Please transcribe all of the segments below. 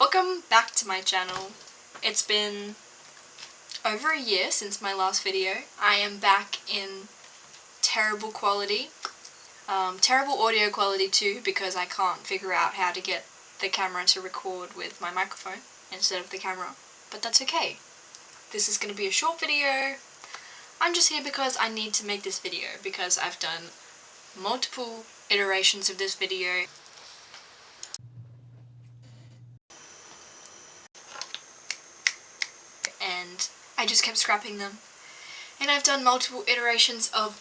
Welcome back to my channel. It's been over a year since my last video. I am back in terrible quality. Terrible audio quality too, because I can't figure out how to get the camera to record with my microphone instead of the camera. But that's okay. This is going to be a short video. I'm just here because I need to make this video because I've done multiple iterations of this video. And I just kept scrapping them. And I've done multiple iterations of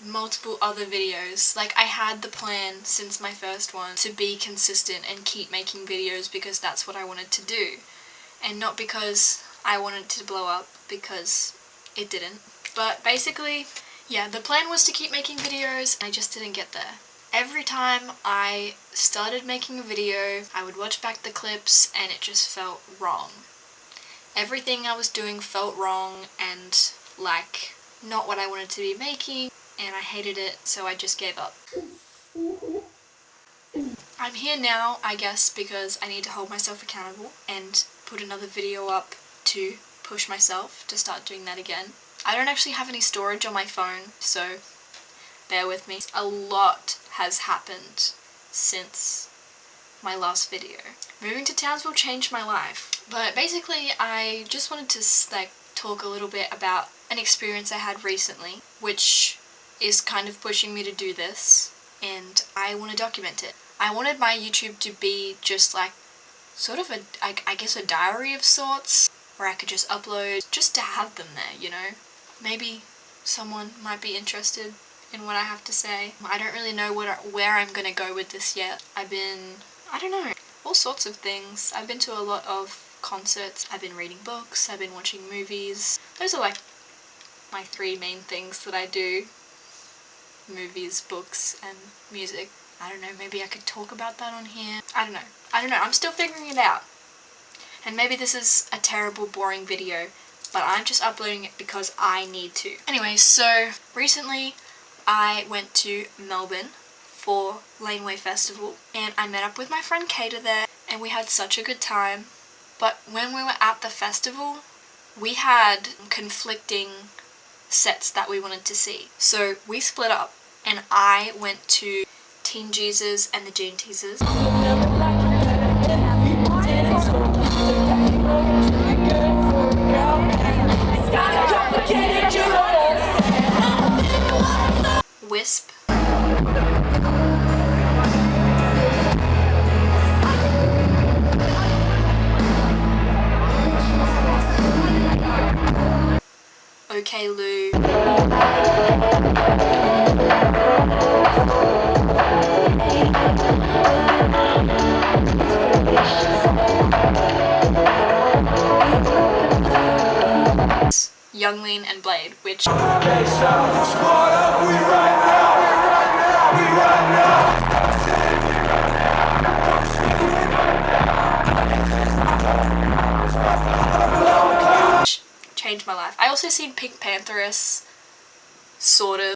multiple other videos. Like, I had the plan since my first one to be consistent and keep making videos because that's what I wanted to do. And not because I wanted to blow up, because it didn't. But basically, yeah, the plan was to keep making videos, and I just didn't get there. Every time I started making a video, I would watch back the clips and it just felt wrong. Everything I was doing felt wrong and like not what I wanted to be making, and I hated it, so I just gave up. I'm here now, I guess, because I need to hold myself accountable and put another video up to push myself to start doing that again. I don't actually have any storage on my phone, so bear with me. A lot has happened since my last video. Moving to Townsville changed my life. But basically, I just wanted to talk a little bit about an experience I had recently, which is kind of pushing me to do this, and I want to document it. I wanted my YouTube to be just like sort of I guess a diary of sorts, where I could just upload, just to have them there, you know? Maybe someone might be interested in what I have to say. I don't really know where I'm gonna go with this yet. I don't know, all sorts of things. I've been to a lot of concerts, I've been reading books, I've been watching movies. Those are like my three main things that I do. Movies, books, and music. I don't know, maybe I could talk about that on here. I don't know, I'm still figuring it out. And maybe this is a terrible, boring video, but I'm just uploading it because I need to. Anyway, so recently I went to Melbourne for Laneway Festival, and I met up with my friend Kata there, and we had such a good time. But when we were at the festival, we had conflicting sets that we wanted to see. So we split up, and I went to Teen Jesus and the Gene Teasers. Wisp. OK Lou. Younglean and Blade, which changed my life. I also seen Pink Pantheress, sort of.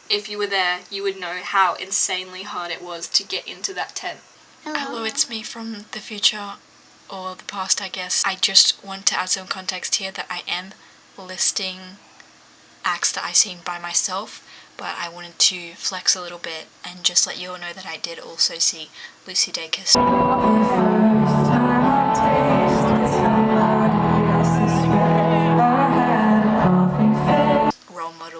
If you were there, you would know how insanely hard it was to get into that tent. Hello, it's me from the future, or the past, I guess. I just want to add some context here that I am listing acts that I seen by myself, but I wanted to flex a little bit and just let you all know that I did also see Lucy Dacus. Role model.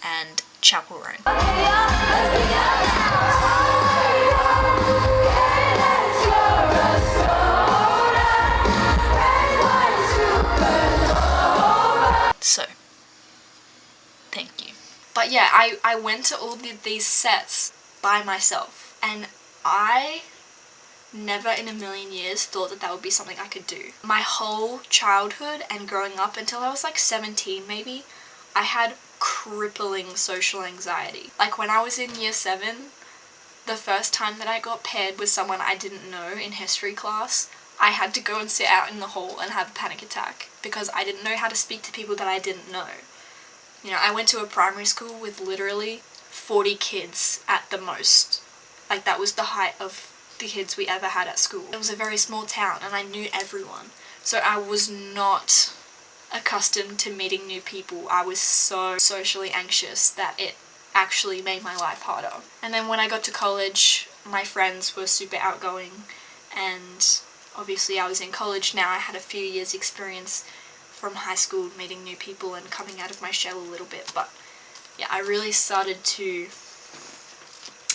And Chapel Roan. So, thank you. But yeah, I went to all these sets by myself, and I never in a million years thought that would be something I could do. My whole childhood and growing up until I was like 17 maybe, I had crippling social anxiety. Like when I was in year 7, the first time that I got paired with someone I didn't know in history class, I had to go and sit out in the hall and have a panic attack because I didn't know how to speak to people that I didn't know. You know, I went to a primary school with literally 40 kids at the most. Like, that was the height of the kids we ever had at school. It was a very small town and I knew everyone. So I was not accustomed to meeting new people. I was so socially anxious that it actually made my life harder. And then when I got to college, my friends were super outgoing, and obviously I was in college now. I had a few years experience from high school meeting new people and coming out of my shell a little bit, but yeah, I really started to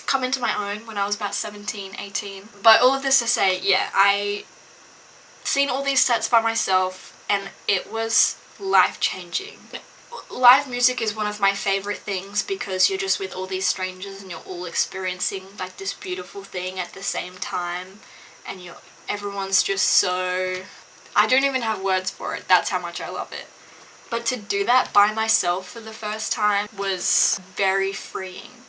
come into my own when I was about 17, 18. But all of this to say, yeah, I seen all these sets by myself and it was life-changing. Live music is one of my favorite things because you're just with all these strangers and you're all experiencing like this beautiful thing at the same time, and everyone's just so... I don't even have words for it, that's how much I love it. But to do that by myself for the first time was very freeing.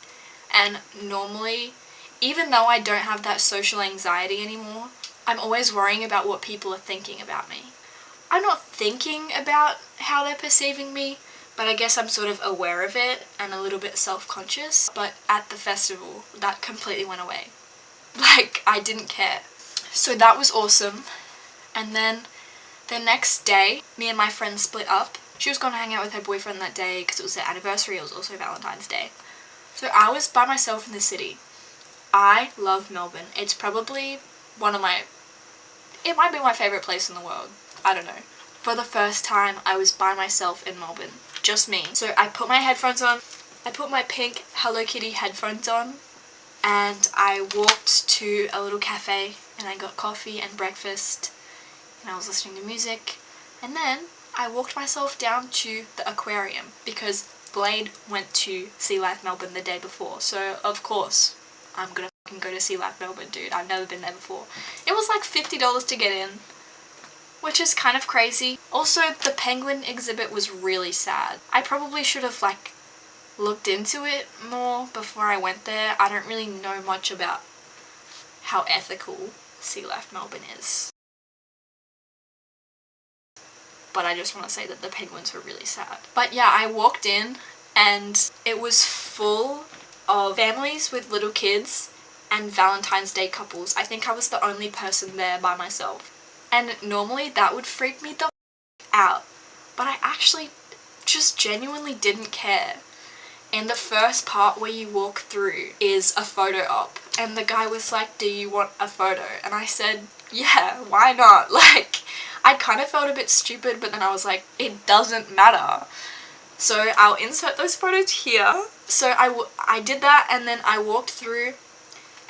And normally, even though I don't have that social anxiety anymore, I'm always worrying about what people are thinking about me. I'm not thinking about how they're perceiving me, but I guess I'm sort of aware of it and a little bit self-conscious. But at the festival, that completely went away. Like, I didn't care. So that was awesome. And then the next day, me and my friend split up. She was going to hang out with her boyfriend that day because it was their anniversary. It was also Valentine's Day. So I was by myself in the city. I love Melbourne. It's probably it might be my favourite place in the world. I don't know. For the first time, I was by myself in Melbourne. Just me. So I put my headphones on. I put my pink Hello Kitty headphones on. And I walked to a little cafe and I got coffee and breakfast. And I was listening to music. And then I walked myself down to the aquarium because Blade went to Sea Life Melbourne the day before. So, of course, I'm gonna fucking go to Sea Life Melbourne, dude. I've never been there before. It was like $50 to get in, which is kind of crazy. Also, the penguin exhibit was really sad. I probably should have, like, looked into it more before I went there. I don't really know much about how ethical Sea Life Melbourne is. But I just want to say that the penguins were really sad. But yeah, I walked in and it was full of families with little kids and Valentine's Day couples. I think I was the only person there by myself. And normally that would freak me the out. But I actually just genuinely didn't care. And the first part where you walk through is a photo op. And the guy was like, "Do you want a photo?" And I said, "Yeah, why not?" Like, I kind of felt a bit stupid, but then I was like, it doesn't matter. So I'll insert those photos here. So I did that, and then I walked through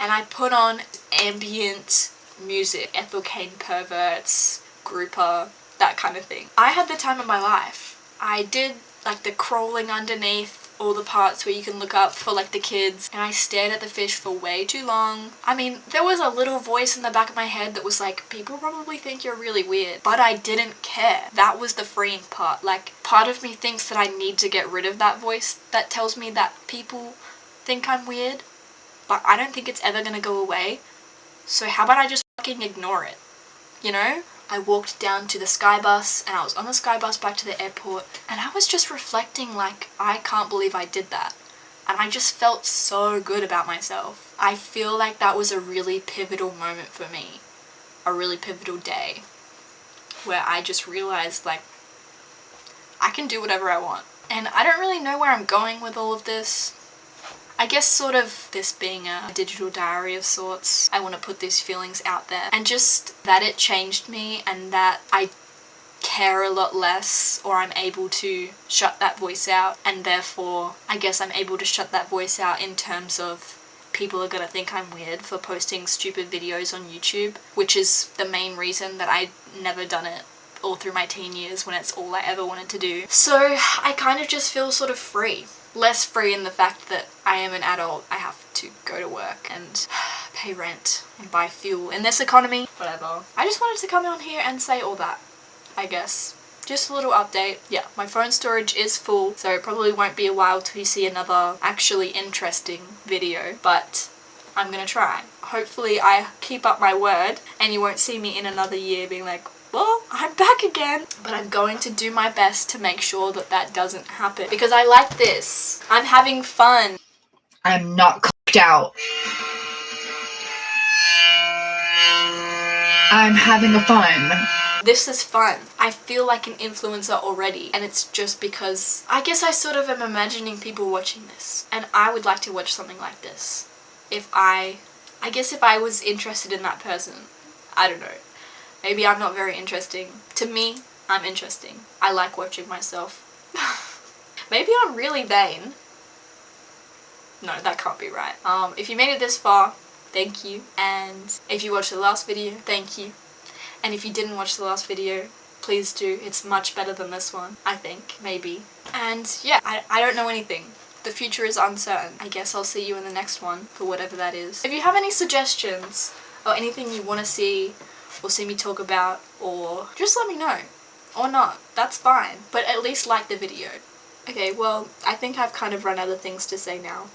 and I put on ambient music, Ethel Cain Perverts, Grouper, that kind of thing. I had the time of my life. I did like the crawling underneath, all the parts where you can look up for like the kids, and I stared at the fish for way too long. I mean, there was a little voice in the back of my head that was like, people probably think you're really weird, but I didn't care. That was the freeing part. Like, part of me thinks that I need to get rid of that voice that tells me that people think I'm weird, but I don't think it's ever gonna go away. So how about I just fucking ignore it, you know? I walked down to the Sky Bus, and I was on the Sky Bus back to the airport, and I was just reflecting like, I can't believe I did that. And I just felt so good about myself. I feel like that was a really pivotal moment for me. A really pivotal day. Where I just realized, like, I can do whatever I want. And I don't really know where I'm going with all of this. I guess sort of this being a digital diary of sorts, I want to put these feelings out there. And just that it changed me and that I care a lot less, or I'm able to shut that voice out, and therefore I guess I'm able to shut that voice out in terms of people are gonna think I'm weird for posting stupid videos on YouTube, which is the main reason that I'd never done it all through my teen years when it's all I ever wanted to do. So I kind of just feel sort of free. Less free in the fact that I am an adult. I have to go to work and pay rent and buy fuel in this economy. Whatever. I just wanted to come on here and say all that, I guess. Just a little update. Yeah, my phone storage is full, so it probably won't be a while till you see another actually interesting video, but I'm gonna try. hopefully I keep up my word and you won't see me in another year being like, well, I'm back again. But I'm going to do my best to make sure that that doesn't happen because I like this. I'm having fun. I'm not cooked out. I'm having a fun. This is fun. I feel like an influencer already, and it's just because I guess I sort of am imagining people watching this, and I would like to watch something like this. I guess if I was interested in that person, I don't know. Maybe I'm not very interesting. To me, I'm interesting. I like watching myself. Maybe I'm really vain. No, that can't be right. If you made it this far, thank you. And if you watched the last video, thank you. And if you didn't watch the last video, please do. It's much better than this one, I think. Maybe. And yeah, I don't know anything. The future is uncertain. I guess I'll see you in the next one for whatever that is. If you have any suggestions or anything you want to see or see me talk about, or just let me know. Or not. That's fine. But at least like the video. Okay, well, I think I've kind of run out of things to say now.